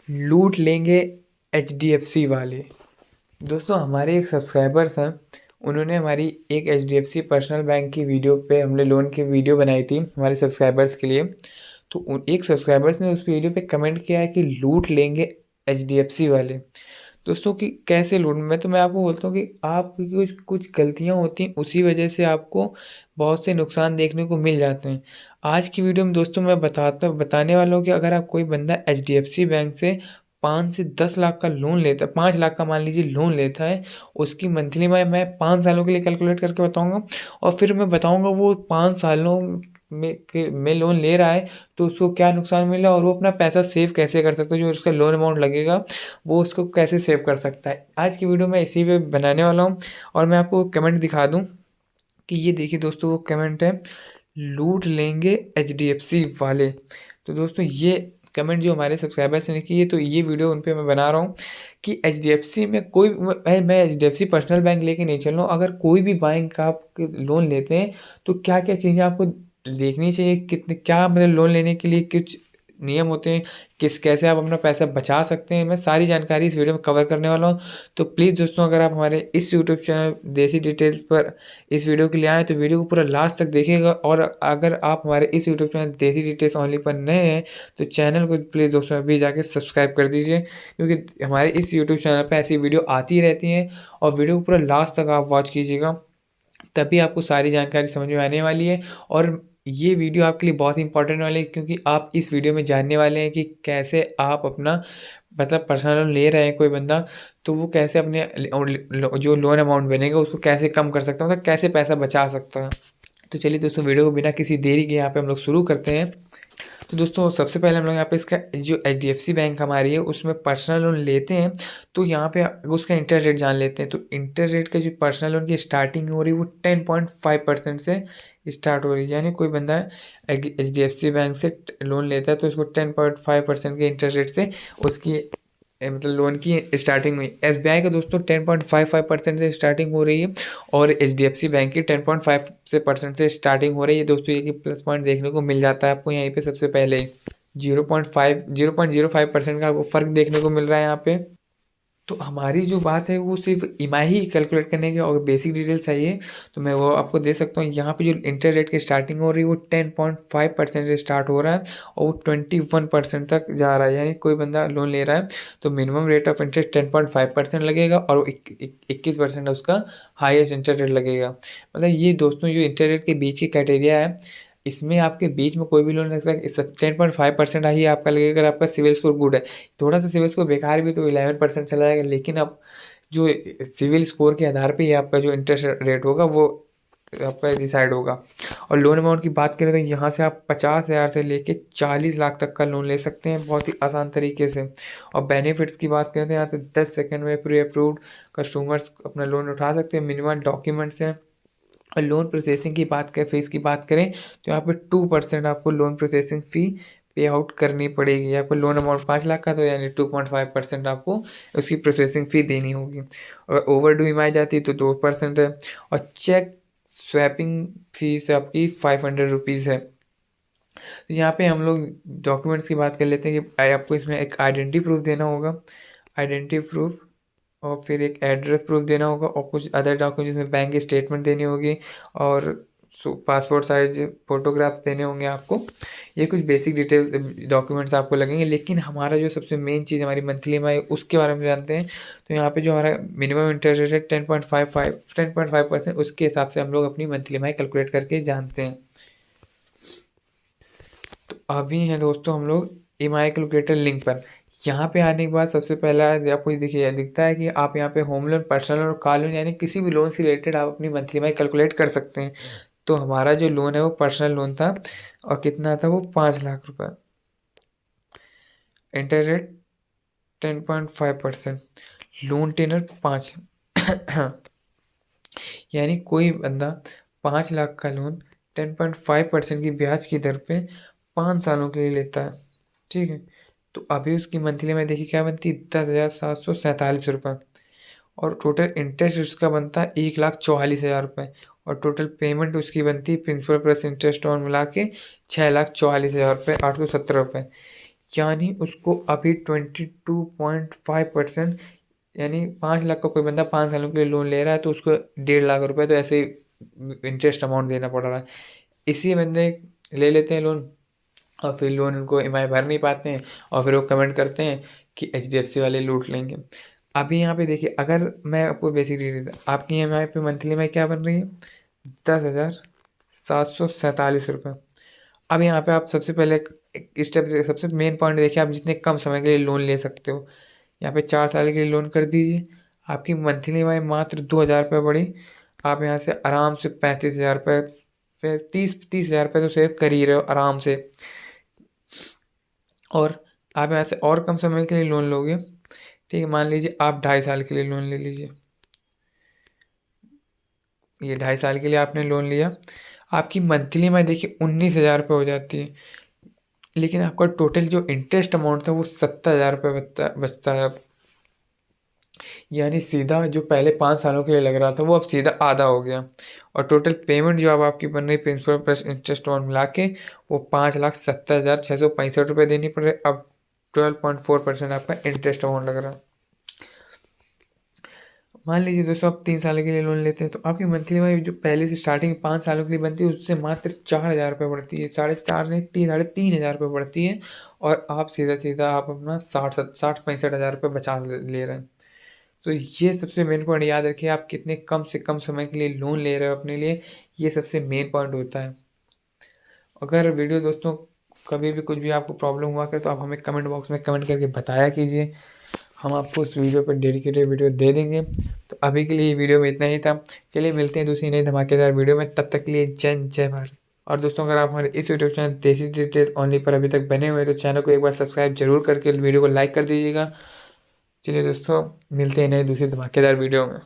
लूट लेंगे एचडीएफसी वाले। दोस्तों हमारे एक सब्सक्राइबर्स हैं, उन्होंने हमारी एक एचडीएफसी पर्सनल बैंक की वीडियो पे हमने लोन की वीडियो बनाई थी हमारे सब्सक्राइबर्स के लिए। तो एक सब्सक्राइबर्स ने उस वीडियो पे कमेंट किया है कि लूट लेंगे एचडीएफसी वाले। दोस्तों कि कैसे लूट, मैं आपको बोलता हूँ कि आपकी कुछ कुछ गलतियाँ होती हैं, उसी वजह से आपको बहुत से नुकसान देखने को मिल जाते हैं। आज की वीडियो में दोस्तों मैं बताने वाला हूँ कि अगर आप कोई बंदा एचडीएफसी बैंक से 5 से 10 लाख का लोन लेता है, 5 लाख का मान लीजिए लोन लेता है, उसकी मंथली मैं 5 सालों के लिए कैलकुलेट करके बताऊँगा। और फिर मैं बताऊँगा वो 5 सालों में लोन ले रहा है तो उसको क्या नुकसान मिला और वो अपना पैसा सेव कैसे कर सकता है, जो उसका लोन अमाउंट लगेगा वो उसको कैसे सेव कर सकता है। आज की वीडियो मैं इसी पे बनाने वाला हूँ। और मैं आपको कमेंट दिखा दूँ कि ये देखिए दोस्तों, वो कमेंट है, लूट लेंगे एचडीएफसी वाले। तो दोस्तों ये कमेंट जो हमारे सब्सक्राइबर्स ने की है, तो ये वीडियो उन पे मैं बना रहा हूँ कि एचडीएफसी में कोई मैं एचडीएफसी पर्सनल बैंक लेके नहीं चल रहा हूँ। अगर कोई भी बैंक आप लोन लेते हैं तो क्या क्या चीज़ें आपको देखनी चाहिए, कितने क्या मतलब लोन लेने के लिए कुछ नियम होते हैं, कैसे आप अपना पैसा बचा सकते हैं, मैं सारी जानकारी इस वीडियो में कवर करने वाला हूँ। तो प्लीज़ दोस्तों, अगर आप हमारे इस यूट्यूब चैनल देसी डिटेल्स पर इस वीडियो के लिए आएँ तो वीडियो को पूरा लास्ट तक देखिएगा। और अगर आप हमारे इस यूट्यूब चैनल देसी डिटेल्स ओनली पर नए हैं तो चैनल को प्लीज़ दोस्तों अभी जाके सब्सक्राइब कर दीजिए, क्योंकि हमारे इस यूट्यूब चैनल पे ऐसी वीडियो आती रहती हैं। और वीडियो को पूरा लास्ट तक आप वॉच कीजिएगा, तभी आपको सारी जानकारी समझ में आने वाली है। और ये वीडियो आपके लिए बहुत इंपॉर्टेंट वाली है, क्योंकि आप इस वीडियो में जानने वाले हैं कि कैसे आप अपना मतलब पर्सनल लोन ले रहे हैं कोई बंदा, तो वो कैसे अपने जो लोन अमाउंट बनेगा उसको कैसे कम कर सकता है, मतलब कैसे पैसा बचा सकता है। तो चलिए दोस्तों, वीडियो को बिना किसी देरी के यहाँ पे हम लोग शुरू करते हैं। तो दोस्तों सबसे पहले हम लोग यहाँ पे इसका जो एचडीएफसी बैंक हमारी है उसमें पर्सनल लोन लेते हैं, तो यहाँ पे उसका इंटरेस्ट रेट जान लेते हैं। तो इंटरेस्ट रेट का जो पर्सनल लोन की स्टार्टिंग हो रही है वो 10.5% से स्टार्ट हो रही है। यानी कोई बंदा एचडीएफसी बैंक से लोन लेता है तो उसको 10.5% के इंटरेस्ट रेट से उसकी मतलब लोन की स्टार्टिंग हुई। एसबीआई का दोस्तों 10.55% से स्टार्टिंग हो रही है, और एचडीएफसी बैंक की 10.5 से परसेंट से स्टार्टिंग हो रही है। दोस्तों ये कि प्लस पॉइंट देखने को मिल जाता है आपको यहीं पे सबसे पहले ही 0.05% का आपको फ़र्क देखने को मिल रहा है यहाँ पे। तो हमारी जो बात है वो सिर्फ ईएमआई ही कैलकुलेट करने की, और बेसिक डिटेल्स चाहिए तो मैं वो आपको दे सकता हूँ। यहाँ पे जो इंटरेस्ट रेट की स्टार्टिंग हो रही है वो 10.5% से स्टार्ट हो रहा है और वो 21% तक जा रहा है। यानी कोई बंदा लोन ले रहा है तो मिनिमम रेट ऑफ इंटरेस्ट 10.5% लगेगा और 21% उसका हाईएस्ट इंटरेस्ट रेट लगेगा। मतलब ये दोस्तों जो इंटरेस्ट रेट के बीच की क्राइटेरिया है, इसमें आपके बीच में कोई भी लोन लगता है 10.5% ही आपका लगेगा अगर आपका सिविल स्कोर गुड है। थोड़ा सा सिविल स्कोर बेकार भी तो 11% चला जाएगा, लेकिन अब जो सिविल स्कोर के आधार पे ही आपका जो इंटरेस्ट रेट होगा वो आपका डिसाइड होगा। और लोन अमाउंट की बात करें तो यहाँ से आप 50,000 से लेके 40 लाख तक का लोन ले सकते हैं बहुत ही आसान तरीके से। और बेनिफिट्स की बात करें तो यहाँ तो 10 सेकंड में प्री अप्रूव्ड कस्टमर्स अपना लोन उठा सकते हैं। मिनिमम डॉक्यूमेंट्स हैं। और लोन प्रोसेसिंग की बात करें, फीस की बात करें तो यहाँ पे 2% आपको लोन प्रोसेसिंग फ़ी पे आउट करनी पड़ेगी। आपको लोन अमाउंट 5 लाख का तो यानी 2.5% आपको उसकी प्रोसेसिंग फ़ी देनी होगी। और ओवर ड्यू ईएमआई जाती है तो 2% है। और चेक स्वैपिंग फीस आपकी 500 रुपीज़ है। तो यहाँ पे हम लोग डॉक्यूमेंट्स की बात कर लेते हैं कि आपको इसमें एक आइडेंटिटी प्रूफ देना होगा, आइडेंटिटी प्रूफ, और फिर एक एड्रेस प्रूफ देना होगा, और कुछ अदर डॉक्यूमेंट जिसमें बैंक की स्टेटमेंट देनी होगी, और पासपोर्ट साइज फ़ोटोग्राफ्स देने होंगे आपको। ये कुछ बेसिक डिटेल्स डॉक्यूमेंट्स आपको लगेंगे। लेकिन हमारा जो सबसे मेन चीज़ हमारी मंथली ईएमआई उसके बारे में जानते हैं। तो यहाँ पे जो हमारा मिनिमम इंटरेस्ट रेट है 10.5%, उसके हिसाब से हम लोग अपनी मंथली ईएमआई कैलकुलेट करके जानते हैं। तो अभी हैं दोस्तों हम लोग ईएमआई कैलकुलेटर लिंक पर। यहाँ पे आने के बाद सबसे पहला आपको देखिए दिखता है कि आप यहाँ पे होम लोन, पर्सनल और कार लोन यानी किसी भी लोन से रिलेटेड आप अपनी मंथली ईएमआई कैलकुलेट कर सकते हैं। तो हमारा जो लोन है वो पर्सनल लोन था, और कितना था वो 5 लाख रुपए। इंटरेस्ट रेट 10.5%, लोन टेनर 5 यानी कोई बंदा 5 लाख का लोन 10.5% की ब्याज की दर पे 5 सालों के लिए लेता है। ठीक है, तो अभी उसकी मंथली में देखिए क्या बनती है, 10,747 रुपये। और टोटल इंटरेस्ट उसका बनता है 1,44,000 रुपये। और टोटल पेमेंट उसकी बनती है प्रिंसिपल प्लस इंटरेस्ट और मिला के 6,44,000 रुपये 870 रुपये। यानी उसको अभी 22.5%, यानी 5 लाख का कोई बंदा 5 सालों के लिए लोन ले रहा है तो उसको 1.5 लाख रुपए तो ऐसे इंटरेस्ट अमाउंट देना पड़ रहा है। इसी बंदे ले लेते हैं लोन और फिर लोन उनको ईएमआई भर नहीं पाते हैं और फिर वो कमेंट करते हैं कि एचडीएफसी वाले लूट लेंगे। अभी यहाँ पे देखिए, अगर मैं आपको बेसिक डिटेल, आपकी ईएमआई पे मंथली में क्या बन रही है, 10,747 रुपये। अब यहाँ पे आप सबसे पहले स्टेप, सबसे मेन पॉइंट देखिए, आप जितने कम समय के लिए लोन ले सकते हो, यहाँ पे 4 साल के लिए लोन कर दीजिए। आपकी मंथली ईएमआई मात्र 2,000 रुपये बढ़ी। आप यहाँ से आराम से 35,000 रुपये, फिर 30,000 रुपये तो सेव कर ही रहे हो आराम से। और आप यहाँ से और कम समय के लिए लोन लोगे, ठीक है, मान लीजिए आप 2.5 साल के लिए लोन ले लीजिए। ये 2.5 साल के लिए आपने लोन लिया, आपकी मंथली ईएमआई देखिए 19,000 रुपये हो जाती है, लेकिन आपका टोटल जो इंटरेस्ट अमाउंट था वो 70,000 रुपये बचता है अब। यानी सीधा जो पहले 5 सालों के लिए लग रहा था वो अब सीधा आधा हो गया। और टोटल पेमेंट जो अब आपकी बन रही प्रिंसिपल प्लस इंटरेस्ट अमाउंट मिला के वो 5,70,665 रुपये देनी पड़ रही। अब 12.4% आपका इंटरेस्ट अमाउंट लग रहा है। मान लीजिए दोस्तों आप 3 साल के लिए लोन लेते हैं तो आपकी मंथली ईएमआई जो पहले से स्टार्टिंग 5 सालों के लिए बनती है उससे मात्र 4,000 रुपये बढ़ती है, 4.5 नहीं 3,500 रुपये बढ़ती है। और आप सीधा सीधा आप अपना 60-65 हज़ार रुपये बचा ले रहे हैं। तो ये सबसे मेन पॉइंट याद रखिए, आप कितने कम से कम समय के लिए लोन ले रहे हो अपने लिए, ये सबसे मेन पॉइंट होता है। अगर वीडियो दोस्तों कभी भी कुछ भी आपको प्रॉब्लम हुआ करे तो आप हमें कमेंट बॉक्स में कमेंट करके बताया कीजिए, हम आपको उस वीडियो पर डेडिकेटेड वीडियो दे देंगे। तो अभी के लिए ये वीडियो में इतना ही था। चलिए मिलते हैं दूसरी नई धमाकेदार वीडियो में, तब तक के लिए जय भारत। और दोस्तों अगर आप हमारे इस यूट्यूब चैनल देसी डिटेल्स ओनली पर अभी तक बने हुए हैं तो चैनल को एक बार सब्सक्राइब जरूर करके वीडियो को लाइक कर दीजिएगा। चलिए दोस्तों मिलते हैं नए दूसरी धमाकेदार वीडियो में।